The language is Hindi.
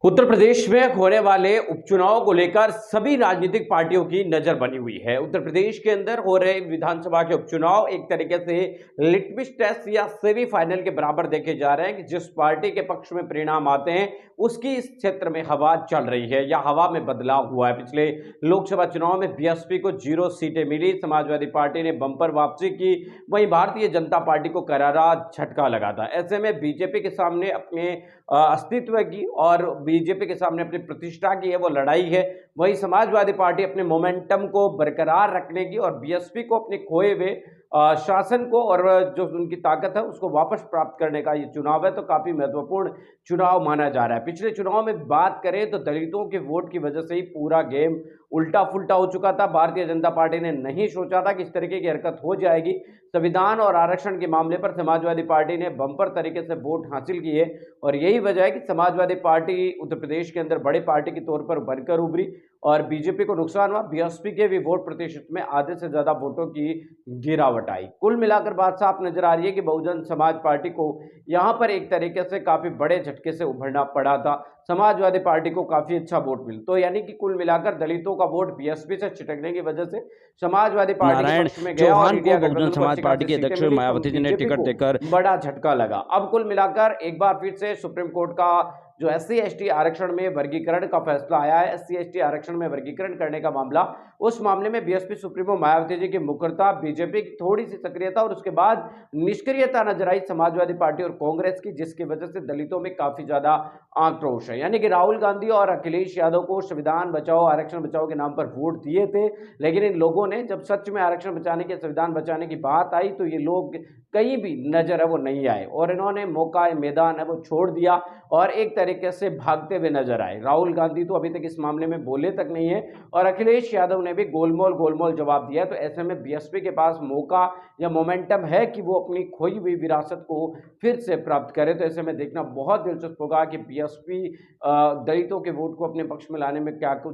उत्तर प्रदेश में होने वाले उपचुनाव को लेकर सभी राजनीतिक पार्टियों की नजर बनी हुई है। उत्तर प्रदेश के अंदर हो रहे विधानसभा के उपचुनाव एक तरीके से लिटमस टेस्ट या सेमीफाइनल के बराबर देखे जा रहे हैं कि जिस पार्टी के पक्ष में परिणाम आते हैं उसकी इस क्षेत्र में हवा चल रही है या हवा में बदलाव हुआ है। पिछले लोकसभा चुनाव में बीएसपी को 0 सीटें मिली, समाजवादी पार्टी ने बंपर वापसी की, वहीं भारतीय जनता पार्टी को करारा झटका लगा था। ऐसे में बीजेपी के सामने अपने अस्तित्व की और बीजेपी के सामने अपनी प्रतिष्ठा की है वो लड़ाई है। वहीं समाजवादी पार्टी अपने मोमेंटम को बरकरार रखने की और बीएसपी को अपने खोए हुए शासन को और जो उनकी ताकत है उसको वापस प्राप्त करने का ये चुनाव है, तो काफी महत्वपूर्ण चुनाव माना जा रहा है। पिछले चुनाव में बात करें तो दलितों के वोट की वजह से ही पूरा गेम उल्टा फुल्टा हो चुका था। भारतीय जनता पार्टी ने नहीं सोचा था कि इस तरीके की हरकत हो जाएगी। संविधान और आरक्षण के मामले पर समाजवादी पार्टी ने बंपर तरीके से वोट हासिल किए और यही वजह है कि समाजवादी पार्टी उत्तर प्रदेश के अंदर बड़े पार्टी के तौर पर बनकर उभरी और बीजेपी को नुकसान हुआ। बीएसपी के भी वोट प्रतिशत में आधे से ज्यादा वोटों की गिरावट आई। कुल मिलाकर बात साफ नजर आ रही है कि बहुजन समाज पार्टी को यहां पर एक तरीके से काफी बड़े झटके से उभरना पड़ा था। समाजवादी पार्टी को काफी अच्छा वोट मिला, तो यानी कि कुल मिलाकर दलितों का वोट बीएसपी से छिटकने की वजह से समाजवादी पार्टी के नारायण पक्ष में गया और चौहान को इंडिया बहुजन गठबंधन को समाज अच्छी पार्टी खासी की सीटें अध्यक्ष मिली, तो मायावती जी ने बीजेपी टिकट को देकर बड़ा झटका लगा। अब कुल मिलाकर एक बार फिर से सुप्रीम कोर्ट का जो एससी एसटी आरक्षण में वर्गीकरण का फैसला आया है, एससी एसटी आरक्षण में वर्गीकरण करने का मामला, उस मामले में बीएसपी सुप्रीमो मायावती जी की मुखरता, बीजेपी की थोड़ी सी सक्रियता और उसके बाद निष्क्रियता नजर आई समाजवादी पार्टी और कांग्रेस की, जिसकी वजह से दलितों में काफी ज्यादा आक्रोश है। यानी कि राहुल गांधी और अखिलेश यादव को संविधान बचाओ आरक्षण बचाओ के नाम पर वोट दिए थे, लेकिन इन लोगों ने जब सच में आरक्षण बचाने के संविधान बचाने की बात आई तो ये लोग कहीं भी नजर है वो नहीं आए और इन्होंने मौका मैदान है वो छोड़ दिया और एक तरीके से भागते हुए नजर आए। राहुल गांधी तो अभी तक इस मामले में बोले तक नहीं है और अखिलेश यादव ने भी गोलमोल गोलमोल जवाब दिया। तो ऐसे में बीएसपी के पास मौका या मोमेंटम है कि वो अपनी खोई हुई विरासत को फिर से प्राप्त करे। तो ऐसे में देखना बहुत दिलचस्प होगा कि बीएसपी दलितों के वोट को अपने पक्ष में लाने में क्या कुछ